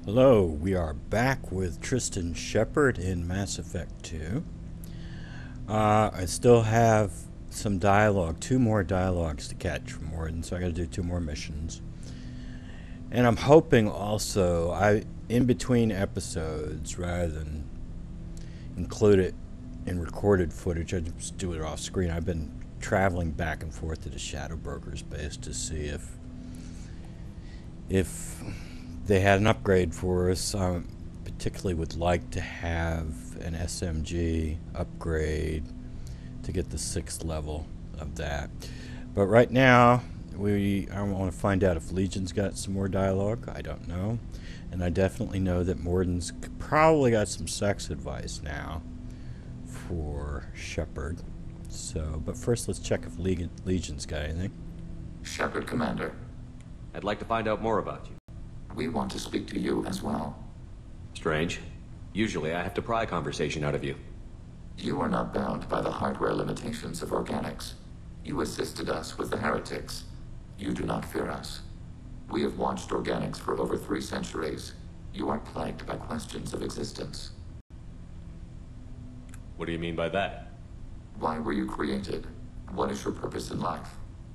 Hello, we are back with Tristan Shepard in Mass Effect 2. I still have some dialogue, two more dialogues to catch from Morden, so I gotta do two more missions. And I'm hoping also, in between episodes, rather than include it in recorded footage, I just do it off screen. I've been traveling back and forth to the Shadow Broker's base to see if they had an upgrade for us. Particularly would like to have an SMG upgrade to get the 6th level of that. But right now, I want to find out if Legion's got some more dialogue. I don't know. And I definitely know that Morden's probably got some sex advice now for Shepard. So, but first let's check if Legion's got anything. Shepard, Commander. I'd like to find out more about you. We want to speak to you as well. Strange. Usually I have to pry conversation out of you. You are not bound by the hardware limitations of organics. You assisted us with the heretics. You do not fear us. We have watched organics for over 3 centuries. You are plagued by questions of existence. What do you mean by that? Why were you created? What is your purpose in life?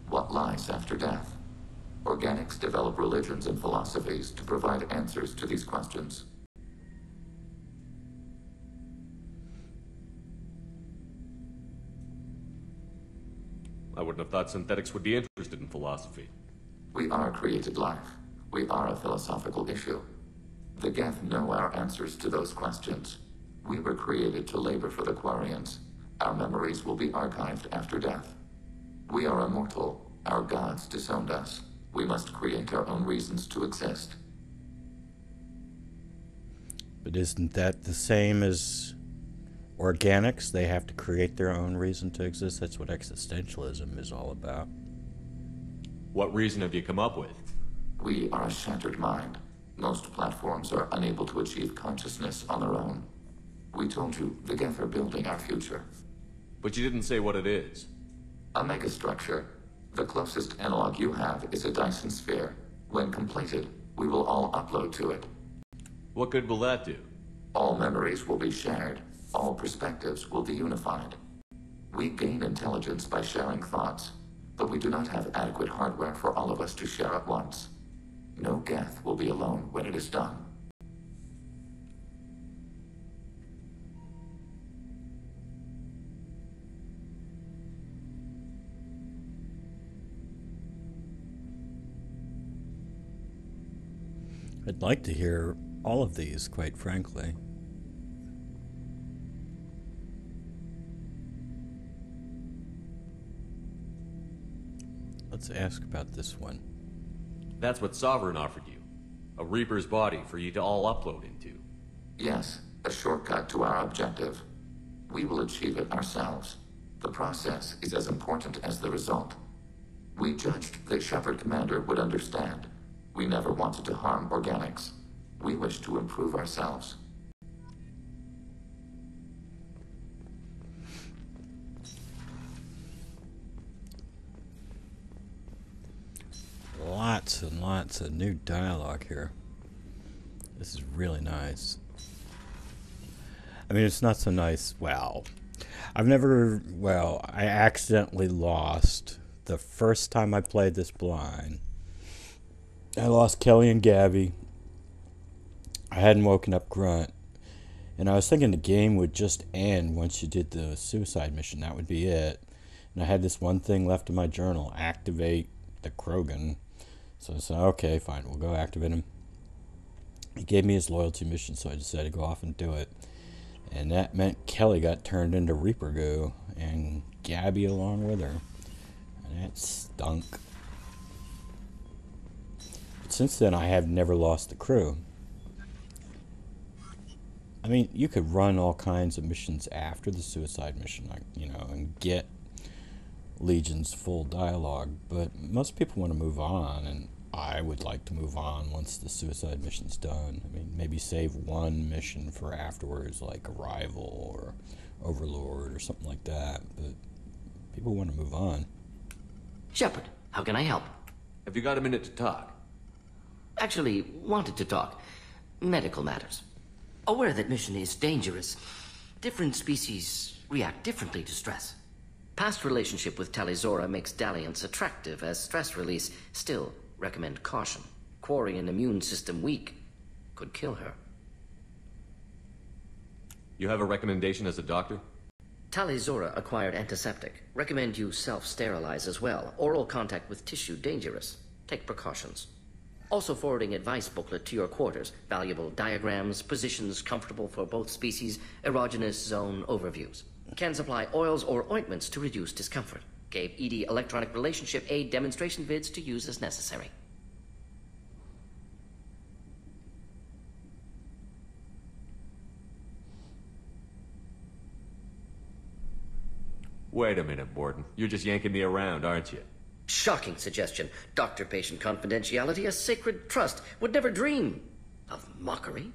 What lies after death? Organics develop religions and philosophies to provide answers to these questions. I wouldn't have thought synthetics would be interested in philosophy. We are created life. We are a philosophical issue. The Geth know our answers to those questions. We were created to labor for the Quarians. Our memories will be archived after death. We are immortal. Our gods disowned us. We must create our own reasons to exist. But isn't that the same as organics? They have to create their own reason to exist. That's what existentialism is all about. What reason have you come up with? We are a shattered mind. Most platforms are unable to achieve consciousness on their own. We told you the Geth are building our future. But you didn't say what it is. A megastructure. The closest analog you have is a Dyson sphere. When completed, we will all upload to it. What good will that do? All memories will be shared. All perspectives will be unified. We gain intelligence by sharing thoughts, but we do not have adequate hardware for all of us to share at once. No Geth will be alone when it is done. I'd like to hear all of these, quite frankly. Let's ask about this one. That's what Sovereign offered you. A Reaper's body for you to all upload into. Yes, a shortcut to our objective. We will achieve it ourselves. The process is as important as the result. We judged that Shepard Commander would understand. We never wanted to harm organics. We wish to improve ourselves. Lots and lots of new dialogue here. This is really nice. I mean, it's not so nice. Well, I accidentally lost the first time I played this blind. I lost Kelly and Gabby. I hadn't woken up Grunt. And I was thinking the game would just end once you did the suicide mission. That would be it. And I had this one thing left in my journal. Activate the Krogan. So I said, okay, fine. We'll go activate him. He gave me his loyalty mission, so I decided to go off and do it. And that meant Kelly got turned into Reaper goo. And Gabby along with her. And that stunk. Since then, I have never lost the crew. I mean, you could run all kinds of missions after the suicide mission, like, and get Legion's full dialogue, but most people want to move on, and I would like to move on once the suicide mission's done. I mean, maybe save one mission for afterwards, like Arrival or Overlord or something like that, but people want to move on. Shepard, how can I help? Have you got a minute to talk? Actually, wanted to talk. Medical matters. Aware that mission is dangerous, different species react differently to stress. Past relationship with Talizora makes dalliance attractive as stress release. Still, recommend caution. Quarian immune system weak. Could kill her. You have a recommendation as a doctor? Talizora acquired antiseptic. Recommend you self-sterilize as well. Oral contact with tissue dangerous. Take precautions. Also forwarding advice booklet to your quarters. Valuable diagrams, positions comfortable for both species, erogenous zone overviews. Can supply oils or ointments to reduce discomfort. Gave ED electronic relationship aid demonstration vids to use as necessary. Wait a minute, Morden. You're just yanking me around, aren't you? Shocking suggestion. Doctor-patient confidentiality, a sacred trust. Would never dream of mockery.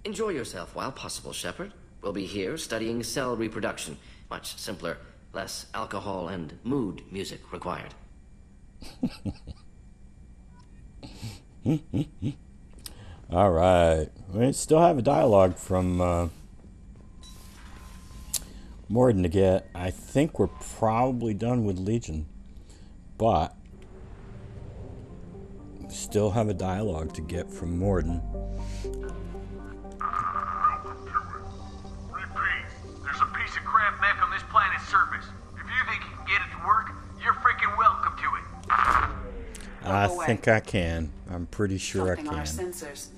Enjoy yourself while possible, Shepard. We'll be here studying cell reproduction. Much simpler, less alcohol and mood music required. All right. We still have a dialogue from Morden to get. I think we're probably done with Legion, but we still have a dialogue to get from Morden. Repeat, there's a piece of crap mech on this planet's surface. If you think you can get it to work, you're freaking welcome to it. I think I can. I'm pretty sure I can. Our sensors.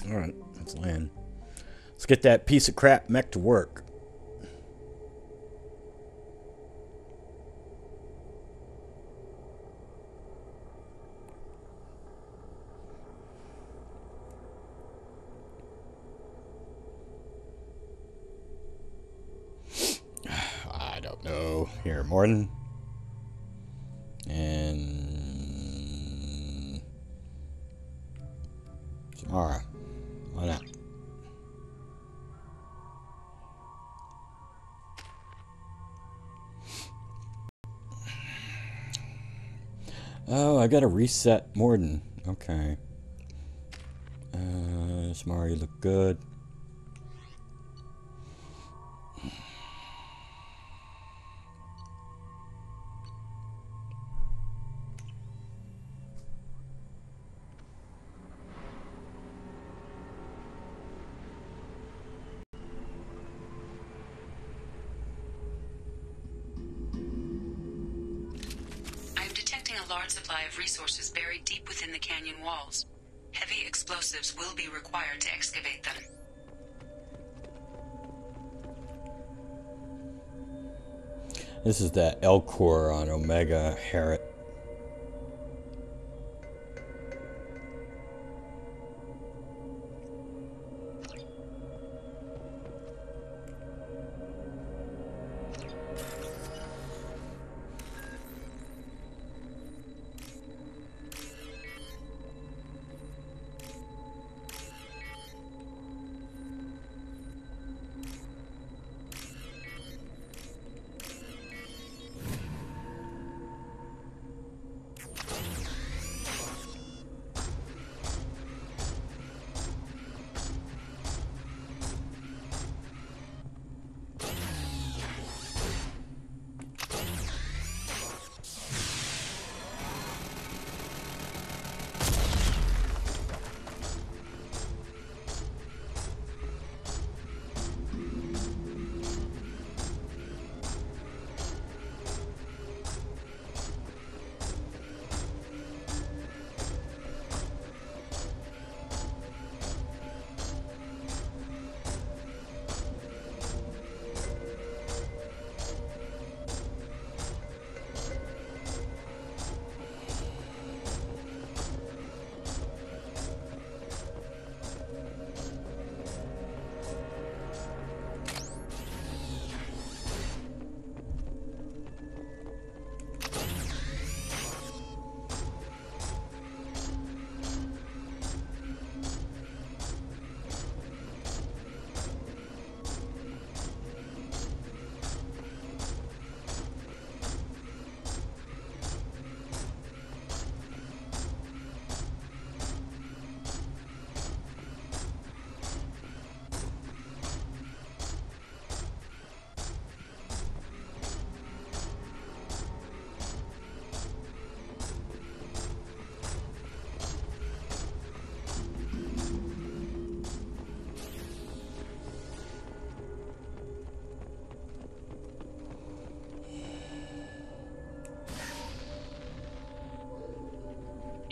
All right, let's land. Let's get that piece of crap mech to work. I don't know. Here, Morden. And Samara. Why not? Oh, I gotta reset Morden. Okay. Samara, you look good. A large supply of resources buried deep within the canyon walls. Heavy explosives will be required to excavate them. This is that L-Core on Omega Harriet.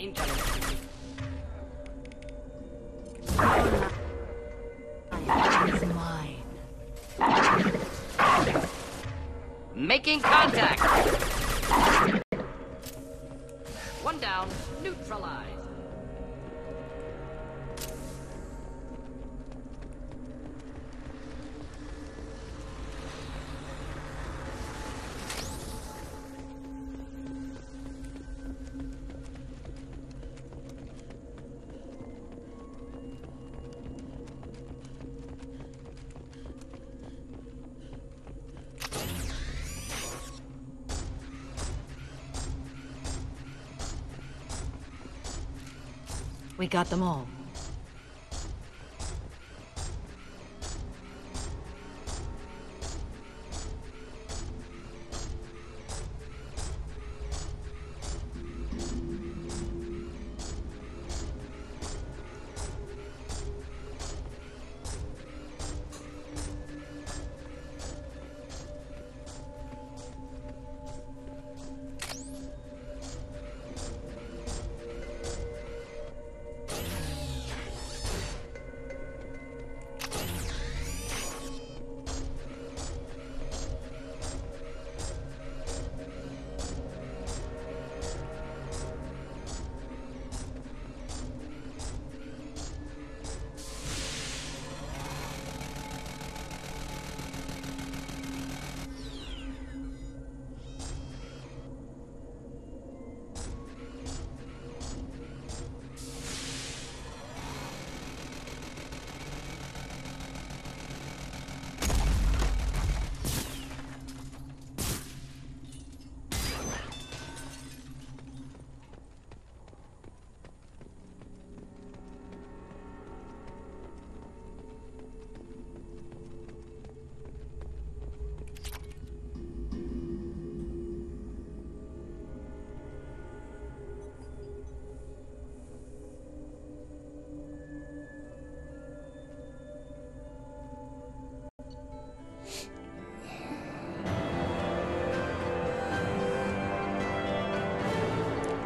Incoming. Is mine. Making contact. One down. Neutralized. We got them all.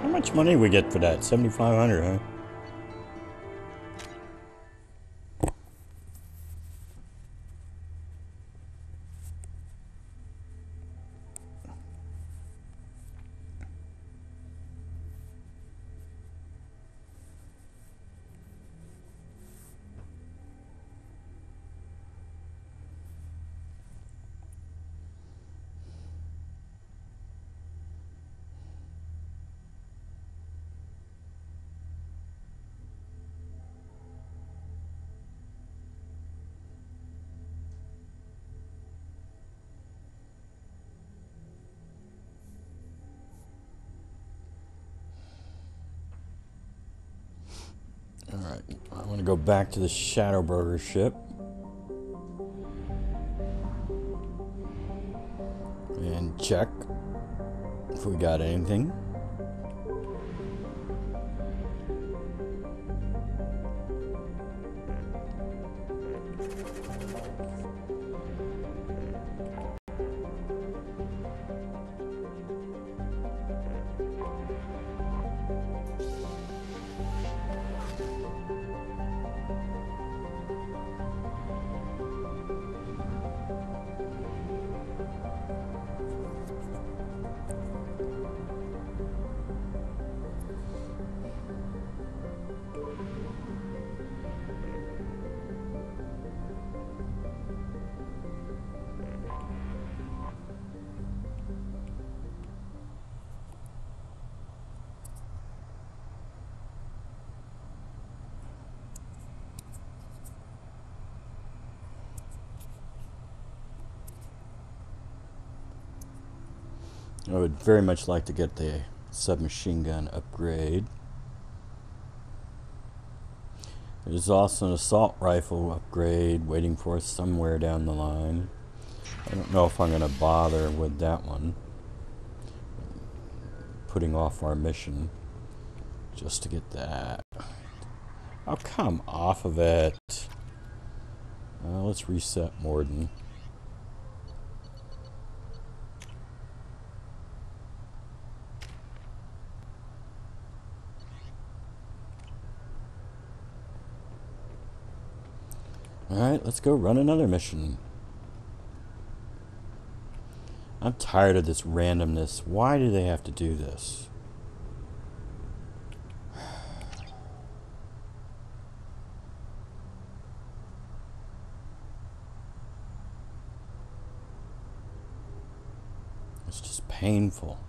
How much money we get for that? 7,500, huh? Alright, I want to go back to the Shadowburger ship. And check if we got anything. I would very much like to get the submachine gun upgrade. There's also an assault rifle upgrade waiting for us somewhere down the line. I don't know if I'm going to bother with that one. Putting off our mission just to get that. Oh, come off of it. Let's reset Morden. Alright, let's go run another mission. I'm tired of this randomness. Why do they have to do this? It's just painful.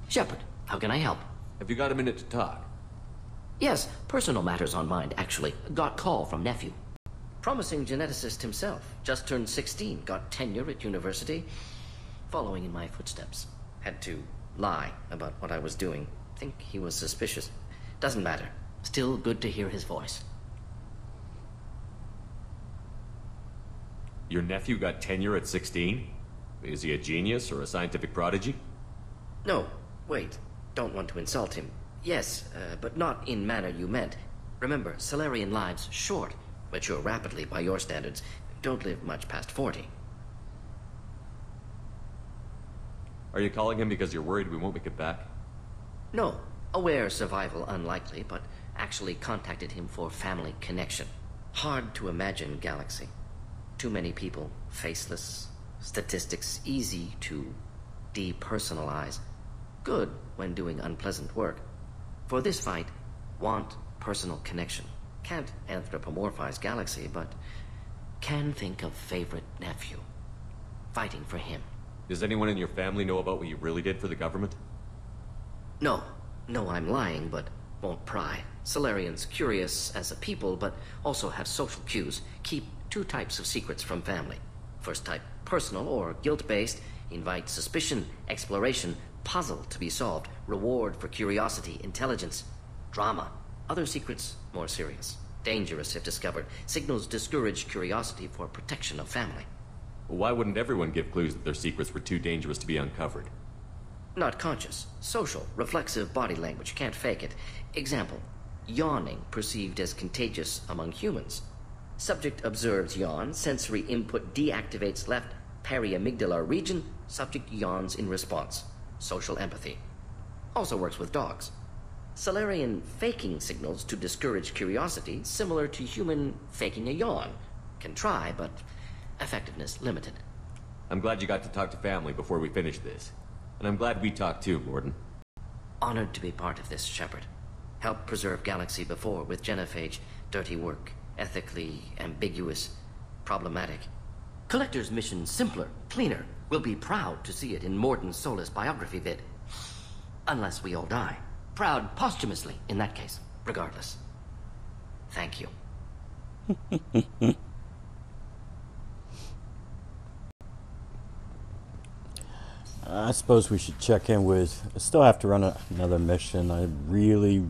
Shepard, how can I help? Have you got a minute to talk? Yes, personal matters on mind, actually. Got call from nephew. Promising geneticist himself. Just turned 16, got tenure at university. Following in my footsteps. Had to lie about what I was doing. Think he was suspicious. Doesn't matter. Still good to hear his voice. Your nephew got tenure at 16? Is he a genius or a scientific prodigy? No, wait. Don't want to insult him. Yes, but not in manner you meant. Remember, Solarian lives short. Mature rapidly by your standards. Don't live much past 40. Are you calling him because you're worried we won't make it back? No. Aware survival unlikely, but actually contacted him for family connection. Hard to imagine galaxy. Too many people, faceless, statistics easy to depersonalize. Good when doing unpleasant work. For this fight, want personal connection. Can't anthropomorphize galaxy, but can think of favorite nephew. Fighting for him. Does anyone in your family know about what you really did for the government? No. No, I'm lying, but won't pry. Solarians curious as a people, but also have social cues. Keep two types of secrets from family. First type, personal or guilt-based. Invite suspicion, exploration, puzzle to be solved. Reward for curiosity, intelligence, drama. Other secrets, more serious. Dangerous if discovered. Signals discourage curiosity for protection of family. Why wouldn't everyone give clues that their secrets were too dangerous to be uncovered? Not conscious. Social, reflexive body language. Can't fake it. Example. Yawning perceived as contagious among humans. Subject observes yawn. Sensory input deactivates left periamygdalar region. Subject yawns in response. Social empathy. Also works with dogs. Solarian faking signals to discourage curiosity, similar to human faking a yawn. Can try, but effectiveness limited. I'm glad you got to talk to family before we finish this. And I'm glad we talked too, Morden. Honored to be part of this, Shepard. Helped preserve Galaxy before with genophage. Dirty work. Ethically ambiguous. Problematic. Collector's mission simpler, cleaner. We'll be proud to see it in Morden Solis biography vid. Unless we all die. Proud posthumously, in that case. Regardless. Thank you. I suppose we should check in with... I still have to run another mission. I really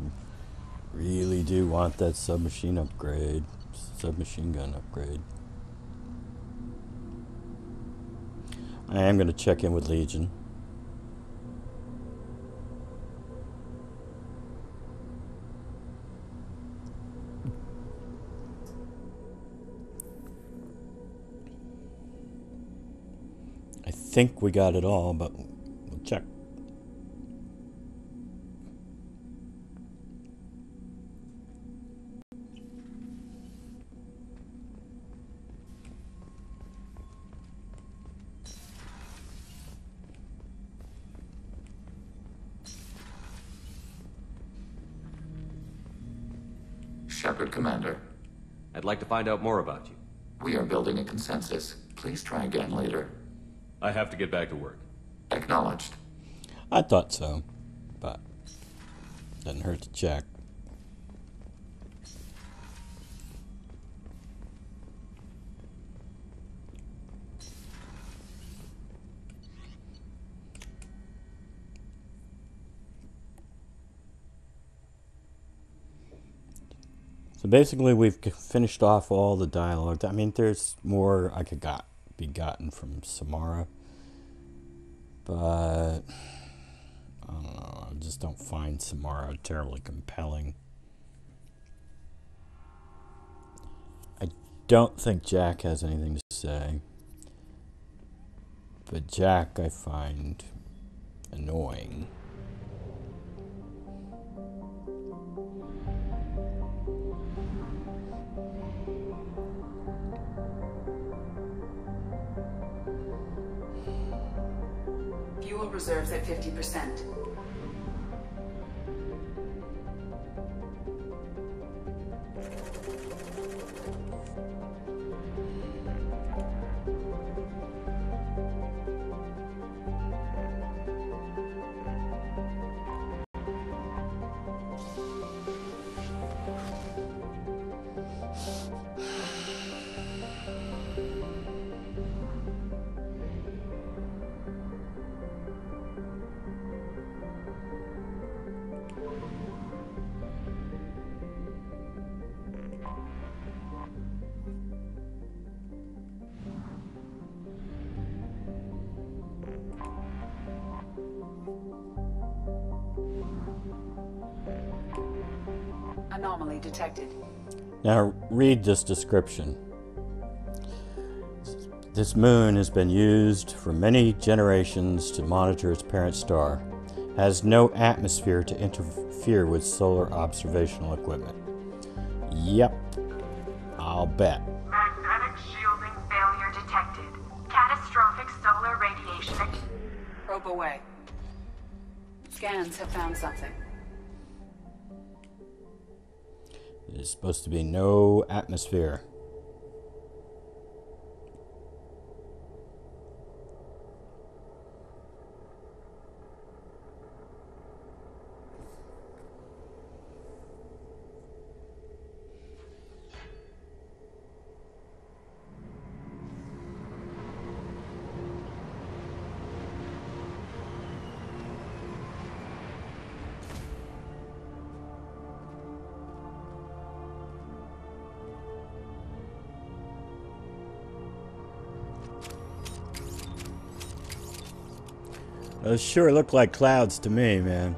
do want that submachine upgrade. Submachine gun upgrade. I am going to check in with Legion. I think we got it all, but we'll check. Shepard, Commander. I'd like to find out more about you. We are building a consensus. Please try again later. I have to get back to work. Acknowledged. I thought so, but doesn't hurt to check. So basically, we've finished off all the dialogue. I mean, there's more I could be gotten from Samara, but I don't know. I just don't find Samara terribly compelling. I don't think Jack has anything to say, but Jack I find annoying. Fuel reserves at 50%. Anomaly detected. Now read this description. This moon has been used for many generations to monitor its parent star. Has no atmosphere to interfere with solar observational equipment. Yep, I'll bet. Magnetic shielding failure detected. Catastrophic solar radiation. Probe away. Scans have found something. There's supposed to be no atmosphere. Those sure look like clouds to me, man.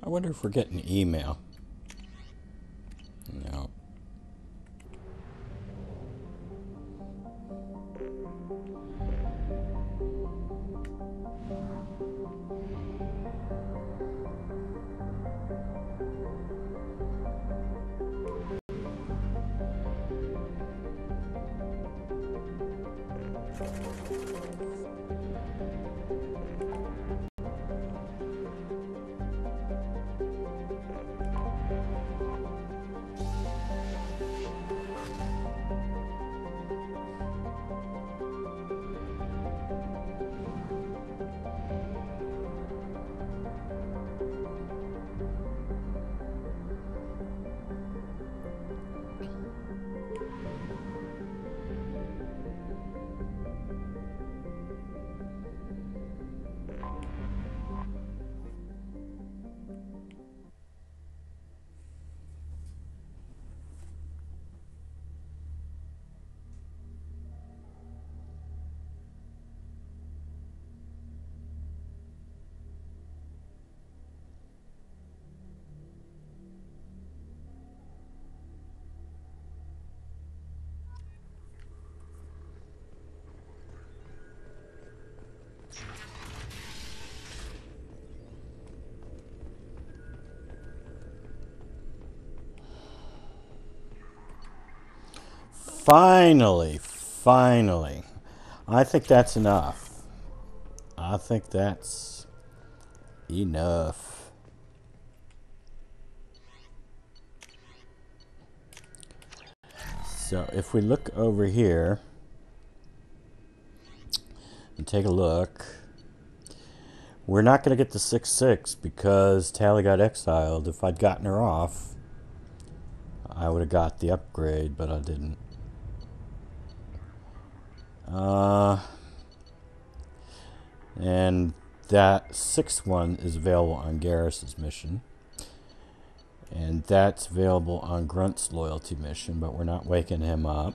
I wonder if we're getting email. No. Finally. I think that's enough. I think that's enough. So if we look over here and take a look, we're not going to get the 6-6 because Tally got exiled. If I'd gotten her off, I would have got the upgrade, but I didn't. And that 6th one is available on Garrus's mission. And that's available on Grunt's loyalty mission, but we're not waking him up.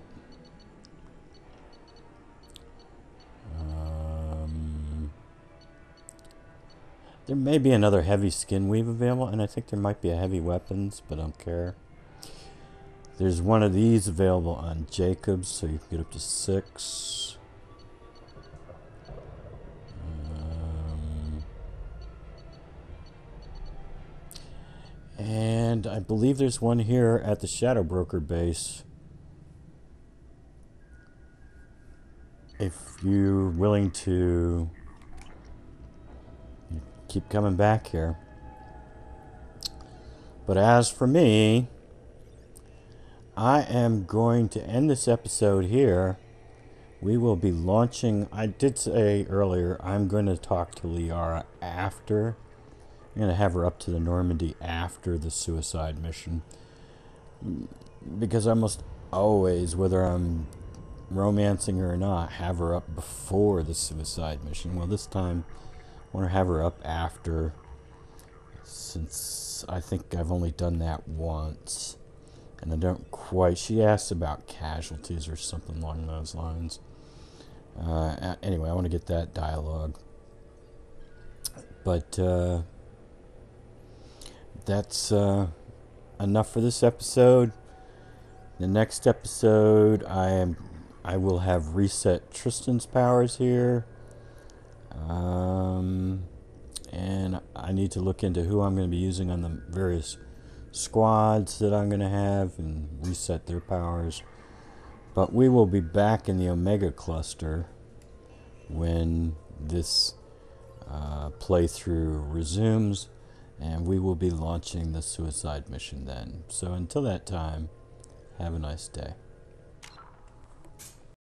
There may be another heavy skin weave available, and I think there might be a heavy weapons, but I don't care. There's one of these available on Jacobs, so you can get up to 6. And I believe there's one here at the Shadow Broker base. If you're willing to keep coming back here. But as for me, I am going to end this episode here. We will be launching, I did say earlier, I'm going to talk to Liara after. I'm going to have her up to the Normandy after the suicide mission. Because I must always, whether I'm romancing her or not, have her up before the suicide mission. Well, this time I want to have her up after, since I think I've only done that once. And I don't quite, she asked about casualties or something along those lines. Anyway, I want to get that dialogue. But that's enough for this episode. The next episode, I will have reset Tristan's powers here. And I need to look into who I'm going to be using on the various squads that I'm going to have and reset their powers. But we will be back in the Omega Cluster when this playthrough resumes, and we will be launching the suicide mission then. So until that time, have a nice day.